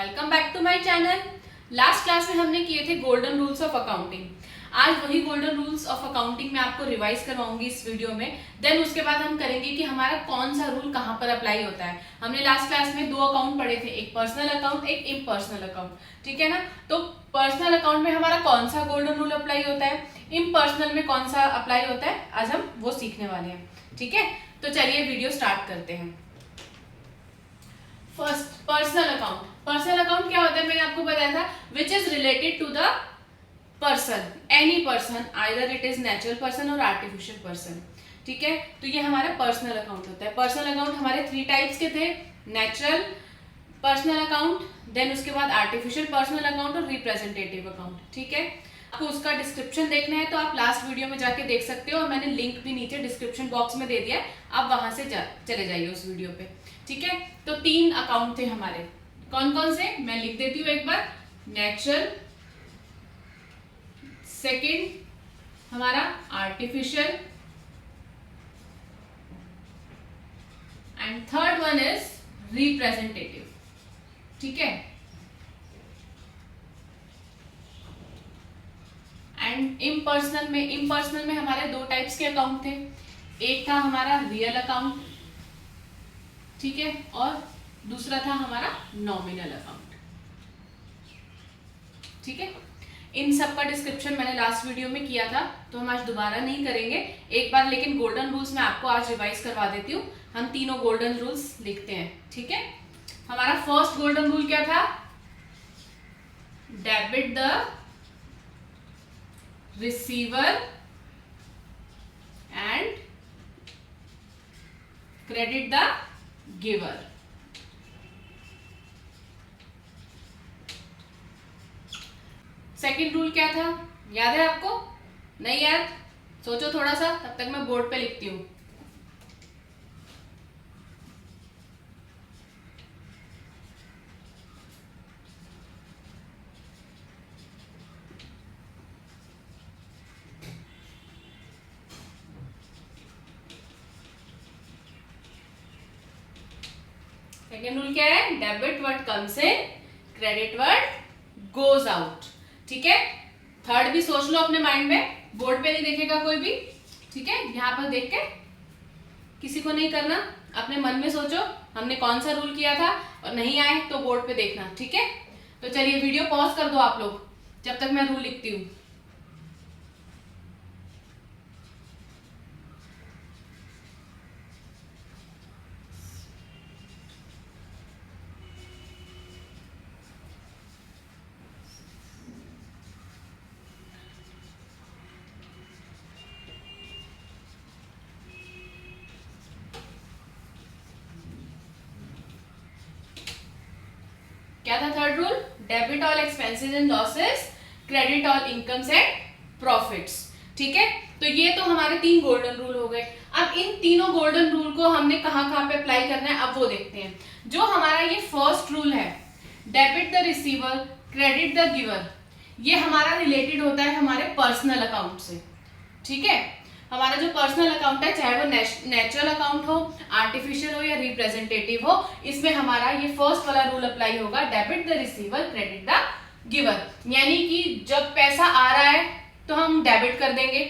Welcome back to my channel. Last class में हमने किए थे गोल्डन रूल्स ऑफ अकाउंटिंग। आज वही गोल्डन रूल्स ऑफ अकाउंटिंग मैं आपको रिवाइज करवाऊंगी इस वीडियो में। देन उसके बाद हम करेंगे कि हमारा कौन सा रूल कहाँ पर अप्लाई होता है। हमने लास्ट क्लास में दो अकाउंट पढ़े थे, एक पर्सनल अकाउंट, एक इम्पर्सनल अकाउंट, ठीक है ना। तो पर्सनल अकाउंट में हमारा कौन सा गोल्डन रूल अप्लाई होता है, इम्पर्सनल में कौन सा अप्लाई होता है, आज हम वो सीखने वाले हैं, ठीक है। तो चलिए वीडियो स्टार्ट करते हैं। First, personal account. Personal account क्या होता है, मैंने आपको बताया था, which is related to the person, any person, either it is natural person और आर्टिफिशियल पर्सन, ठीक है। तो ये हमारा पर्सनल अकाउंट होता है। पर्सनल अकाउंट हमारे 3 टाइप्स के थे, नेचुरल पर्सनल अकाउंट, देन उसके बाद आर्टिफिशियल पर्सनल अकाउंट और रिप्रेजेंटेटिव अकाउंट, ठीक है। आपको उसका डिस्क्रिप्शन देखना है तो आप लास्ट वीडियो में जाके देख सकते हो, और मैंने लिंक भी नीचे डिस्क्रिप्शन बॉक्स में दे दिया है, आप वहां से चले जाइए उस वीडियो पे, ठीक है। तो 3 अकाउंट थे हमारे, कौन कौन से मैं लिख देती हूँ एक बार। नेचुरल, सेकंड हमारा artificial, and third one is representative, ठीक है। एंड इम्पर्सनल में हमारे 2 टाइप्स के अकाउंट थे, एक था हमारा रियल अकाउंट, ठीक है, और दूसरा था हमारा नॉमिनल अकाउंट, ठीक है। इन सब का डिस्क्रिप्शन मैंने लास्ट वीडियो में किया था, तो हम आज दोबारा नहीं करेंगे एक बार, लेकिन गोल्डन रूल्स मैं आपको आज रिवाइज करवा देती हूँ। हम तीनों गोल्डन रूल्स लिखते हैं, ठीक है। हमारा फर्स्ट गोल्डन रूल क्या था, debit the receiver and credit the giver. Second rule क्या था, याद है आपको? नहीं याद? सोचो थोड़ा सा, तब तक मैं बोर्ड पे लिखती हूँ। सेकेंड रूल क्या है, debit what comes in, credit what goes out, ठीक है। थर्ड भी सोच लो अपने माइंड में, बोर्ड पे नहीं देखेगा कोई भी, ठीक है। यहाँ पर देख के किसी को नहीं करना, अपने मन में सोचो हमने कौन सा रूल किया था, और नहीं आए तो बोर्ड पे देखना, ठीक है। तो चलिए वीडियो पॉज कर दो आप लोग जब तक मैं रूल लिखती हूँ। क्या था third rule, debit all expenses and losses, credit all incomes and profits, ठीक है। तो ये तो हमारे 3 गोल्डन रूल हो गए। अब इन तीनों गोल्डन रूल को हमने कहाँ पे अप्लाई करना है, अब वो देखते हैं। जो हमारा ये फर्स्ट रूल है, debit the receiver credit the giver, ये हमारा रिलेटेड होता है हमारे पर्सनल अकाउंट से, ठीक है। हमारा जो पर्सनल अकाउंट है, चाहे वो नेचुरल अकाउंट हो, आर्टिफिशियल हो या रिप्रेजेंटेटिव हो, इसमें हमारा ये फर्स्ट वाला रूल अप्लाई होगा, debit the receiver credit the giver. यानी कि जब पैसा आ रहा है तो हम डेबिट कर देंगे,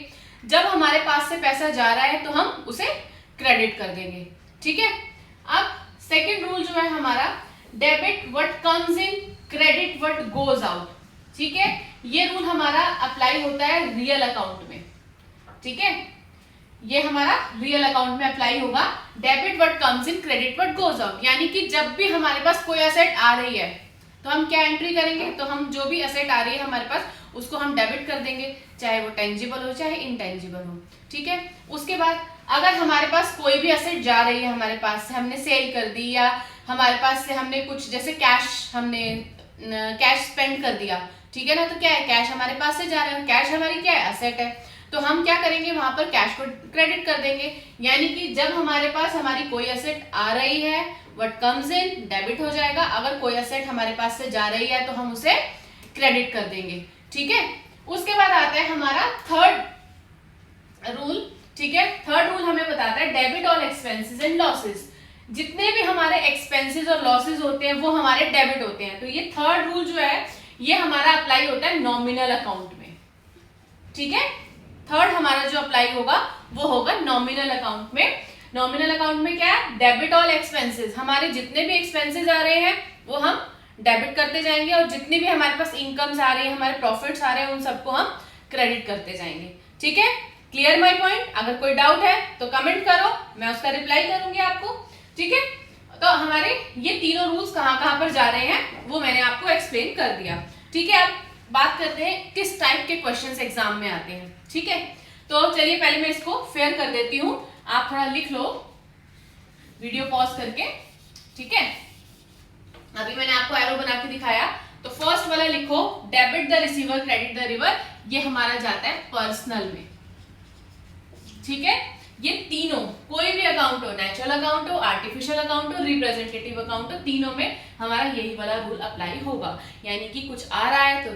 जब हमारे पास से पैसा जा रहा है तो हम उसे क्रेडिट कर देंगे, ठीक है। अब सेकेंड रूल जो है हमारा, debit what comes in credit what goes out, ठीक है। ये रूल हमारा अप्लाई होता है रियल अकाउंट में, ठीक है। ये हमारा रियल अकाउंट में अप्लाई होगा, debit what comes in credit what goes out. यानी कि जब भी हमारे पास कोई एसेट आ रही है तो हम क्या एंट्री करेंगे, तो हम जो भी एसेट आ रही है हमारे पास उसको हम डेबिट कर देंगे, चाहे वो टेंजिबल हो चाहे इनटेंजिबल हो, ठीक है। उसके बाद अगर हमारे पास कोई भी एसेट जा रही है, हमारे पास से हमने सेल कर दी, या हमारे पास से हमने कुछ जैसे कैश स्पेंड कर दिया, ठीक है ना, तो क्या है, कैश हमारे पास से जा रहा है, कैश हमारी क्या है, एसेट है, तो हम क्या करेंगे, वहां पर कैश को क्रेडिट कर देंगे। यानी कि जब हमारे पास हमारी कोई एसेट आ रही है, व्हाट कम्स इन डेबिट हो जाएगा, अगर कोई एसेट हमारे पास से जा रही है तो हम उसे क्रेडिट कर देंगे, ठीक है। उसके बाद आता है हमारा थर्ड रूल, ठीक है। थर्ड रूल हमें बताता है, debit all expenses and losses. जितने भी हमारे एक्सपेंसेस और लॉसेस होते हैं वो हमारे डेबिट होते हैं। तो ये थर्ड रूल जो है ये हमारा अप्लाई होता है नॉमिनल अकाउंट में, ठीक है। थर्ड हमारा जो अप्लाई होगा वो होगा नॉमिनल अकाउंट में। नॉमिनल अकाउंट में क्या है, डेबिट ऑल एक्सपेंसेस, हमारे जितने भी एक्सपेंसेस आ रहे हैं वो हम डेबिट करते जाएंगे और जितनी भी हमारे पास इनकम्स आ रही है, हमारे प्रॉफिट्स आ रहे हैं, उन सबको हम क्रेडिट करते जाएंगे, ठीक है। Clear my point? अगर कोई डाउट है तो कमेंट करो, मैं उसका रिप्लाई करूंगी आपको, ठीक है। तो हमारे ये तीनों रूल्स कहाँ कहाँ पर जा रहे हैं वो मैंने आपको एक्सप्लेन कर दिया, ठीक है। अब बात करते हैं किस टाइप के क्वेश्चंस एग्जाम में आते हैं, ठीक है। तो चलिए पहले मैं इसको फेयर कर देती हूँ, आप थोड़ा लिख लो वीडियो पॉज करके, ठीक है। अभी मैंने आपको एरो बना के दिखाया, तो फर्स्ट वाला लिखो debit the receiver credit the river, ये हमारा जाता है पर्सनल में, ठीक है। ये तीनों कोई भी अकाउंट हो, नेचुरल अकाउंट हो, आर्टिफिशियल अकाउंट हो, रिप्रेजेंटेटिव अकाउंट हो, तीनों में हमारा यही वाला रूल अप्लाई होगा, यानी कि कुछ आ रहा है तो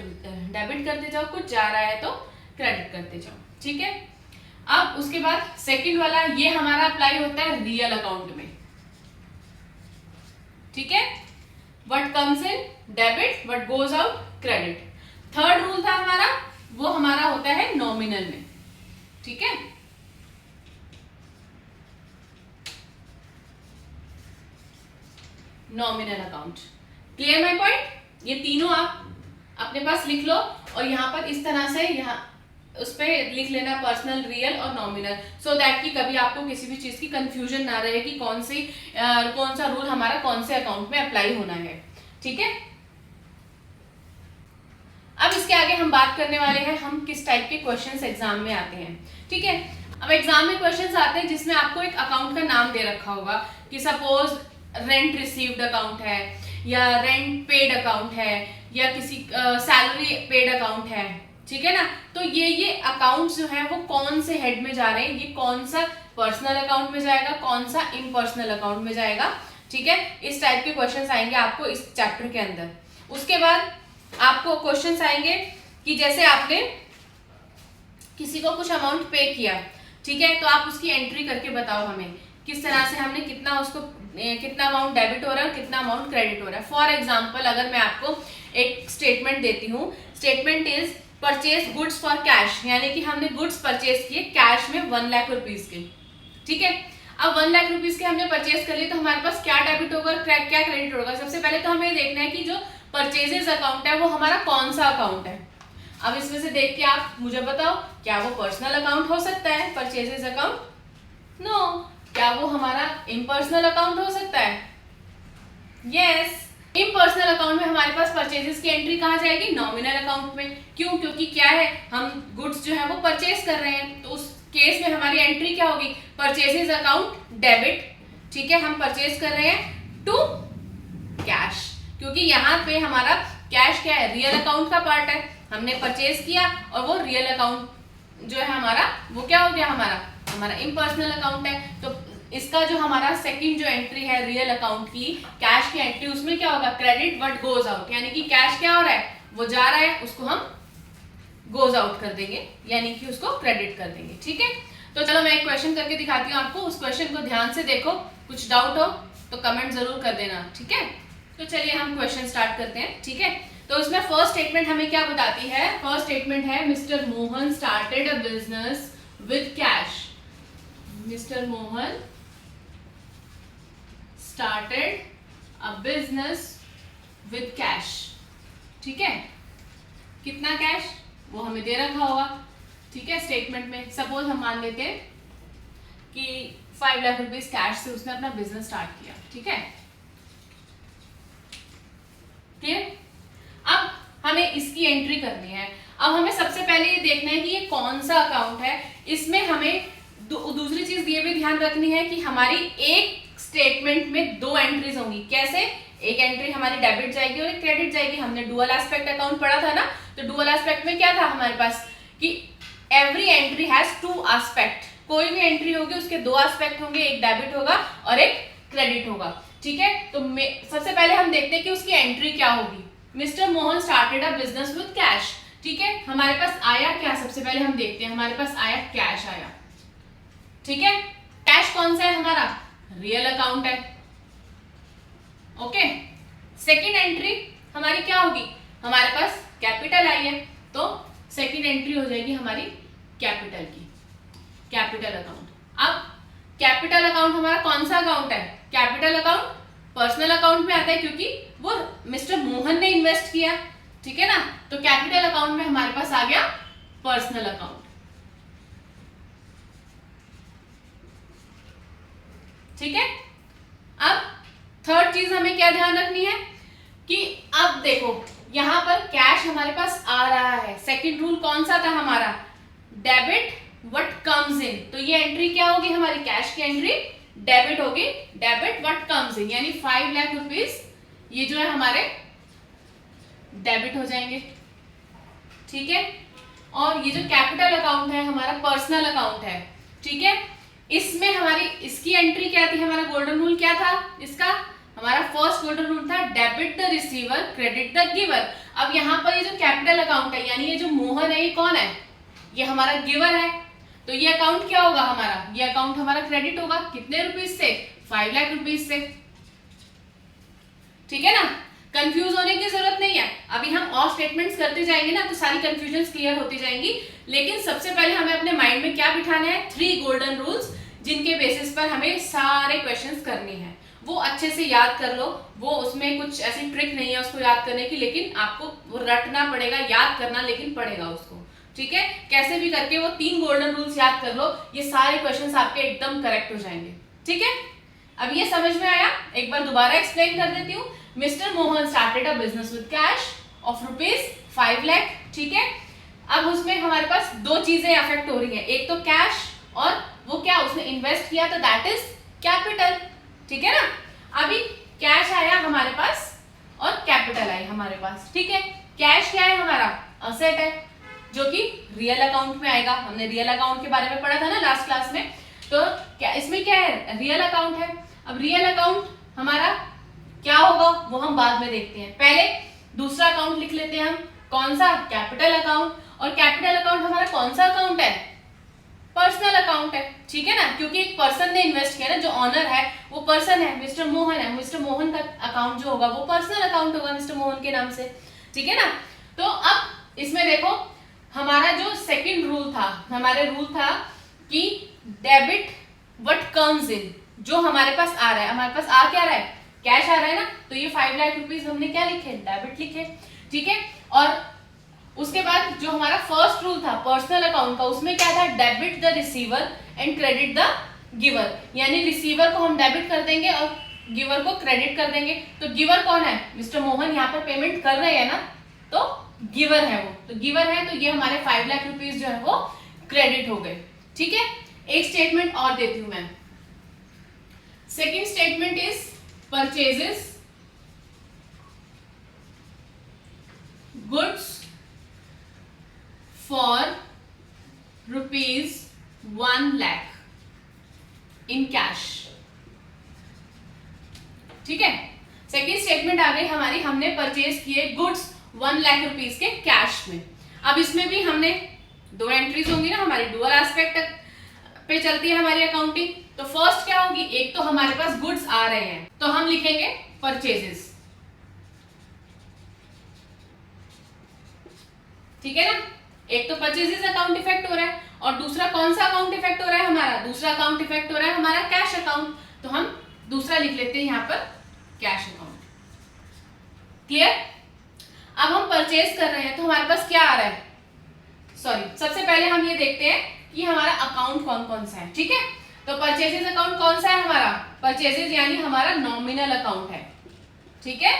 डेबिट करते जाओ, कुछ जा रहा है तो क्रेडिट करते जाओ, ठीक है। अब उसके बाद सेकंड वाला ये हमारा अप्लाई होता है रियल अकाउंट में, ठीक है। What comes in debit, what goes out credit. Third rule था हमारा, वो हमारा होता है नॉमिनल में, ठीक है। Nominal account, clear my point? ये तीनों आप अपने पास लिख लो और यहाँ पर इस तरह से यहाँ उस पे लिख लेना पर्सनल, रियल और नॉमिनल, सो दैट कि कभी आपको किसी भी चीज की कंफ्यूजन ना रहे कि कौन सा रूल हमारा कौन से अकाउंट में अप्लाई होना है, ठीक है। अब इसके आगे हम बात करने वाले हैं हम किस टाइप के क्वेश्चंस एग्जाम में आते हैं, ठीक है। अब एग्जाम में क्वेश्चंस आते हैं जिसमें आपको एक अकाउंट का नाम दे रखा होगा कि सपोज रेंट रिसीव्ड अकाउंट है, या रेंट पेड अकाउंट है, या किसी सैलरी पेड अकाउंट है, ठीक है ना। तो ये अकाउंट्स जो है वो कौन से हेड में जा रहे हैं, ये कौन सा पर्सनल अकाउंट में जाएगा, कौन सा इम्पर्सनल अकाउंट में जाएगा, ठीक है। इस टाइप के क्वेश्चंस आएंगे आपको इस चैप्टर के अंदर। उसके बाद आपको क्वेश्चंस आएंगे कि जैसे आपने किसी को कुछ अमाउंट पे किया, ठीक है, तो आप उसकी एंट्री करके बताओ हमें किस तरह से हमने कितना अमाउंट डेबिट हो रहा है और कितना अमाउंट क्रेडिट हो रहा है। फॉर एग्जाम्पल अगर मैं आपको एक स्टेटमेंट देती हूँ, statement is purchase goods for cash, यानी कि हमने गुड्स परचेज किए कैश में 1 लाख रुपीज के, ठीक है। अब 1 लाख रुपीज के हमने परचेज कर लिए, तो हमारे पास क्या डेबिट होगा और क्या क्रेडिट होगा। सबसे पहले तो हमें देखना है कि जो परचेजेस अकाउंट है वो हमारा कौन सा अकाउंट है। अब इसमें से देख के आप मुझे बताओ, क्या वो पर्सनल अकाउंट हो सकता है परचेजेस अकाउंट? नो। क्या वो हमारा इम्पर्सनल अकाउंट हो सकता है? यस। इम्पर्सनल अकाउंट में हमारे पास परचेजेस की एंट्री कहाँ जाएगी? नॉमिनल अकाउंट में। क्यों? क्योंकि क्या है, हम गुड्स जो है वो परचेज कर रहे हैं, तो उस केस में हमारी एंट्री क्या होगी? परचेजेस अकाउंट डेबिट, ठीक है। हम परचेज कर रहे हैं टू कैश, क्योंकि यहाँ पे हमारा कैश क्या है? रियल अकाउंट का पार्ट है, हमने परचेज किया और वो रियल अकाउंट जो है हमारा वो क्या हो गया? हमारा इम्पर्सनल अकाउंट है। तो इसका जो हमारा सेकंड जो एंट्री है रियल अकाउंट की, कैश की एंट्री, उसमें क्या होगा? क्रेडिट व्हाट गोज आउट, यानी कि कैश क्या हो रहा है? वो जा रहा है, उसको हम गोज आउट कर देंगे, यानी कि उसको क्रेडिट कर देंगे, ठीक है। तो चलो मैं एक क्वेश्चन करके दिखाती हूँ आपको, उस क्वेश्चन को ध्यान से देखो, कुछ डाउट हो तो कमेंट जरूर कर देना, ठीक है। तो चलिए हम क्वेश्चन स्टार्ट करते हैं, ठीक है। तो इसमें फर्स्ट स्टेटमेंट हमें क्या बताती है? फर्स्ट स्टेटमेंट है mister Mohan started a business with cash. Mister Mohan started a business with cash, ठीक है। कितना कैश? वो हमें दे रखा होगा, ठीक है, स्टेटमेंट में। सपोज हम मान लेते हैं कि 5 लाख रुपीज कैश से उसने अपना बिजनेस स्टार्ट किया, ठीक है। क्लियर? अब हमें इसकी एंट्री करनी है। अब हमें सबसे पहले ये देखना है कि ये कौन सा अकाउंट है। इसमें हमें दूसरी चीज ये भी ध्यान रखनी है कि हमारी एक स्टेटमेंट में 2 एंट्रीज होंगी। कैसे? एक एंट्री हमारी डेबिट जाएगी और एक क्रेडिट जाएगी। हमने डुअल एस्पेक्ट अकाउंट पढ़ा था ना, तो डुअल एस्पेक्ट में क्या था हमारे पास कि एवरी एंट्री हैज 2 एस्पेक्ट। कोई भी एंट्री होगी उसके 2 एस्पेक्ट होंगे, एक डेबिट होगा और एक क्रेडिट होगा, ठीक है। तो सबसे पहले हम देखते हैं कि उसकी एंट्री क्या होगी। Mister Mohan started a business with cash, ठीक है। हमारे पास आया क्या? सबसे पहले हम देखते हैं, हमारे पास आया कैश आया, ठीक है। कैश कौन सा है? हमारा रियल अकाउंट है, ओके, सेकेंड एंट्री हमारी क्या होगी, हमारे पास कैपिटल आई है तो सेकेंड एंट्री हो जाएगी हमारी कैपिटल की, कैपिटल अकाउंट। अब कैपिटल अकाउंट हमारा कौन सा अकाउंट है, कैपिटल अकाउंट पर्सनल अकाउंट में आता है क्योंकि वो मिस्टर मोहन ने इन्वेस्ट किया, ठीक है ना, तो कैपिटल अकाउंट में हमारे पास आ गया पर्सनल अकाउंट। ठीक है, अब थर्ड चीज हमें क्या ध्यान रखनी है कि अब देखो यहां पर कैश हमारे पास आ रहा है, सेकंड रूल कौन सा था हमारा, डेबिट व्हाट कम्स इन, तो ये एंट्री क्या होगी हमारी, कैश की एंट्री डेबिट होगी, डेबिट व्हाट कम्स इन, यानी 5 लाख रुपीस ये जो है हमारे डेबिट हो जाएंगे। ठीक है, और ये जो कैपिटल अकाउंट है हमारा पर्सनल अकाउंट है, ठीक है, इसमें हमारी इसकी एंट्री क्या थी, हमारा गोल्डन रूल क्या था इसका, हमारा फर्स्ट गोल्डन रूल था debit the receiver credit the giver. अब यहाँ पर ये जो कैपिटल अकाउंट है यानी ये जो मोहन है ये कौन है, ये हमारा गिवर है, तो ये अकाउंट क्या होगा हमारा, ये अकाउंट हमारा क्रेडिट होगा कितने रुपीस से, 5 लाख रुपीस से। ठीक है ना, कंफ्यूज होने की जरूरत नहीं है, अभी हम और स्टेटमेंट्स करते जाएंगे ना तो सारी कंफ्यूजन क्लियर होती जाएंगी, लेकिन सबसे पहले हमें अपने माइंड में क्या बिठाना है, 3 गोल्डन रूल्स जिनके बेसिस पर हमें सारे क्वेश्चंस करने हैं, वो अच्छे से याद कर लो, वो उसमें कुछ ऐसी ट्रिक नहीं है उसको याद करने की, लेकिन आपको रटना पड़ेगा, याद करना लेकिन पड़ेगा उसको। ठीक है, कैसे भी करके वो 3 गोल्डन रूल्स याद कर लो, ये सारे क्वेश्चंस आपके एकदम करेक्ट हो जाएंगे। ठीक है, अब ये समझ में आया, एक बार दोबारा एक्सप्लेन कर देती हूँ। Mister Mohan started a business with cash of ₹5 lakh. ठीक है, अब उसमें हमारे पास 2 चीजें अफेक्ट हो रही है, एक तो कैश और वो क्या उसने इन्वेस्ट किया, तो दैट इज कैपिटल। ठीक है ना, अभी कैश आया हमारे पास और कैपिटल आई हमारे पास। ठीक है, कैश क्या है हमारा, असेट है जो कि रियल अकाउंट में आएगा, हमने रियल अकाउंट के बारे में पढ़ा था ना लास्ट क्लास में, तो क्या इसमें क्या है, रियल अकाउंट है। अब रियल अकाउंट हमारा क्या होगा वो हम बाद में देखते हैं, पहले दूसरा अकाउंट लिख लेते हैं हम, कौन सा, कैपिटल अकाउंट, और कैपिटल अकाउंट हमारा कौन सा अकाउंट है, पर्सनल अकाउंट है। ठीक है ना, क्योंकि एक पर्सन ने इन्वेस्ट किया ना, जो ऑनर है वो पर्सन है, मिस्टर मोहन है, मिस्टर मोहन का अकाउंट जो होगा वो पर्सनल अकाउंट होगा मिस्टर मोहन के नाम से। ठीक है ना, तो अब इसमें देखो हमारा जो सेकंड रूल था, हमारे रूल था कि डेबिट व्हाट कम्स इन, जो हमारे पास आ रहा है, हमारे पास आ क्या रहा है, कैश आ रहा है ना, तो ये 5 लाख रुपीस हमने क्या लिखे, डेबिट लिखे। ठीक है, और उसके बाद जो हमारा फर्स्ट रूल था पर्सनल अकाउंट का, उसमें क्या था, debit the receiver and credit the giver, यानी रिसीवर को हम डेबिट कर देंगे और गिवर को क्रेडिट कर देंगे। तो गिवर कौन है, मिस्टर मोहन यहाँ पर पेमेंट कर रहे हैं ना, तो गिवर है वो, तो गिवर है, तो ये हमारे 5 लाख रुपीस जो है वो क्रेडिट हो गए। ठीक है, एक स्टेटमेंट और देती हूं मैं, second statement is purchases goods for ₹1 lakh in cash. ठीक है, सेकेंड स्टेटमेंट आ गई हमारी, हमने परचेज किए गुड्स 1 लाख रुपीस के कैश में। अब इसमें भी हमने 2 एंट्रीज होंगी ना, हमारी डुअल एस्पेक्ट पे चलती है हमारी अकाउंटिंग। तो फर्स्ट क्या होगी, एक तो हमारे पास गुड्स आ रहे हैं तो हम लिखेंगे परचेजेस। ठीक है ना, एक तो परचेजेस अकाउंट इफेक्ट हो रहा है और दूसरा कौन सा अकाउंट इफेक्ट हो रहा है हमारा, दूसरा अकाउंट इफेक्ट हो रहा है हमारा कैश अकाउंट, तो हम दूसरा लिख लेते हैं यहाँ पर कैश अकाउंट। क्लियर, अब हम परचेज कर रहे हैं तो हमारे पास क्या आ रहा है, सॉरी सबसे पहले हम ये देखते हैं कि हमारा अकाउंट कौन कौन सा है। ठीक है, तो परचेजेस अकाउंट कौन सा है हमारा, परचेजेस यानी हमारा नॉमिनल अकाउंट है। ठीक है,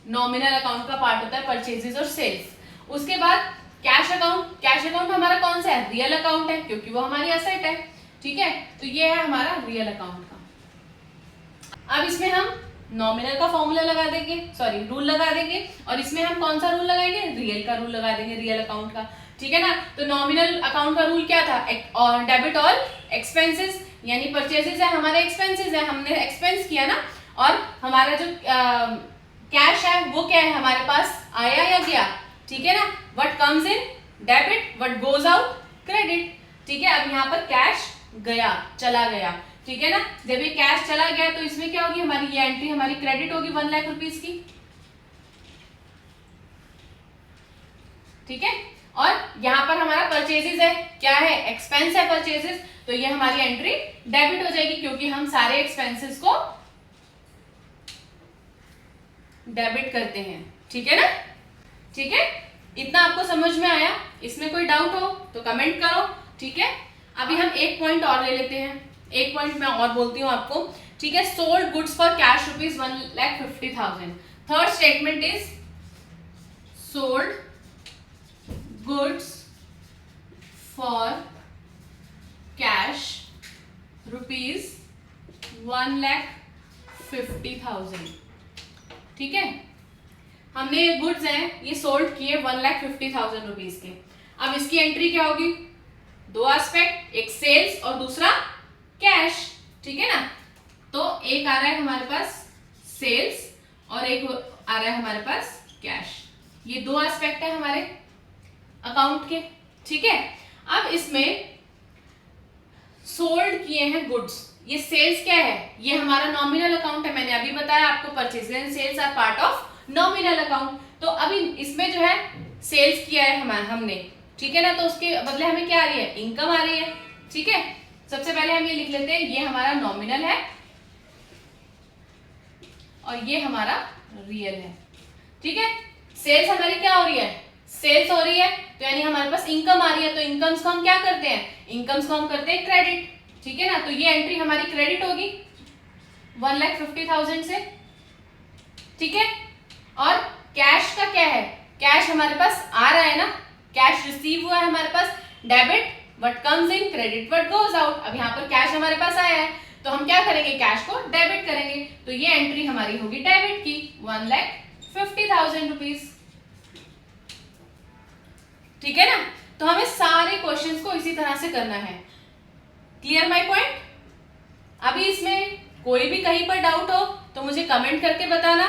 नॉमिनल अकाउंट का पार्ट होता है परचेजेस और सेल्स। उसके बाद कैश अकाउंट, कैश अकाउंट हमारा कौन सा है, रियल अकाउंट है क्योंकि वो हमारी एसेट है। ठीक है, तो ये है हमारा रियल अकाउंट का। अब इसमें हम नॉमिनल का फॉर्मूला लगा देंगे, सॉरी रूल लगा देंगे, और इसमें हम कौन सा रूल लगाएंगे, रियल का रूल लगा देंगे, रियल अकाउंट का। ठीक है ना, तो नॉमिनल अकाउंट का रूल क्या था, डेबिट ऑल एक्सपेंसेस, यानी परचेजेस है हमारे एक्सपेंसेस है, हमने एक्सपेंस किया ना, और हमारा जो कैश है वो क्या है हमारे पास, आया या गया। ठीक है ना, what comes in debit, what goes out credit. ठीक है, अब यहाँ पर कैश गया, चला गया, ठीक है ना। जब ये कैश चला गया तो इसमें क्या होगी, हमारी ये एंट्री हमारी क्रेडिट होगी 1 लाख रुपीज की, ठीक है। और यहाँ पर हमारा परचेजेस है, क्या है, एक्सपेंस है परचेजेस, तो ये हमारी एंट्री डेबिट हो जाएगी क्योंकि हम सारे एक्सपेंसेस को डेबिट करते हैं, ठीक है ना। ठीक है, इतना आपको समझ में आया? इसमें कोई डाउट हो तो कमेंट करो, ठीक है। अभी हम एक पॉइंट और ले लेते हैं, एक पॉइंट मैं और बोलती हूँ आपको, ठीक है। Sold goods for cash rupees 1,50,000। Third statement is sold goods for cash rupees 1,50,000, ठीक है। हमने ये गुड्स हैं ये सोल्ड किए 1,50,000 रुपीज के। अब इसकी एंट्री क्या होगी, दो एस्पेक्ट, एक सेल्स और दूसरा कैश, ठीक है ना। तो एक आ रहा है हमारे पास सेल्स और एक आ रहा है हमारे पास कैश, ये दो एस्पेक्ट है हमारे अकाउंट के, ठीक है। अब इसमें सोल्ड किए हैं गुड्स, ये सेल्स क्या है, ये हमारा नॉमिनल अकाउंट है, मैंने अभी बताया आपको purchase and sales are part of nominal account. तो अभी इसमें जो है सेल्स किया है हमने, ठीक है ना, तो उसके बदले हमें क्या आ रही है, इनकम आ रही है, ठीक है। सबसे पहले हम ये लिख लेते हैं, ये हमारा नॉमिनल है और ये हमारा रियल है, ठीक है। सेल्स हमारी क्या हो रही है, सेल्स हो रही है, तो यानी हमारे पास इनकम आ रही है, तो इनकम्स को हम क्या करते हैं, इनकम्स को हम करते हैं क्रेडिट, ठीक है ना। तो ये एंट्री हमारी क्रेडिट होगी 1,50,000 से, ठीक है। और कैश का क्या है, कैश हमारे पास आ रहा है ना, कैश रिसीव हुआ है हमारे पास, debit what comes in, credit what goes out. अब यहाँ पर कैश हमारे पास आया है तो हम क्या करेंगे, कैश को डेबिट करेंगे, तो ये एंट्री हमारी होगी डेबिट की 1,50,000 रुपीज, ठीक है ना। तो हमें सारे क्वेश्चंस को इसी तरह से करना है। Clear my point? अभी इसमें कोई भी कहीं पर डाउट हो तो मुझे कमेंट करके बताना,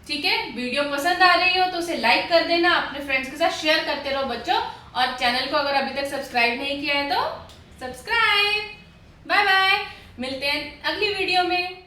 ठीक है। वीडियो पसंद आ रही हो तो उसे लाइक कर देना, अपने फ्रेंड्स के साथ शेयर करते रहो बच्चों, और चैनल को अगर अभी तक सब्सक्राइब नहीं किया है तो सब्सक्राइब। बाय बाय, मिलते हैं अगली वीडियो में।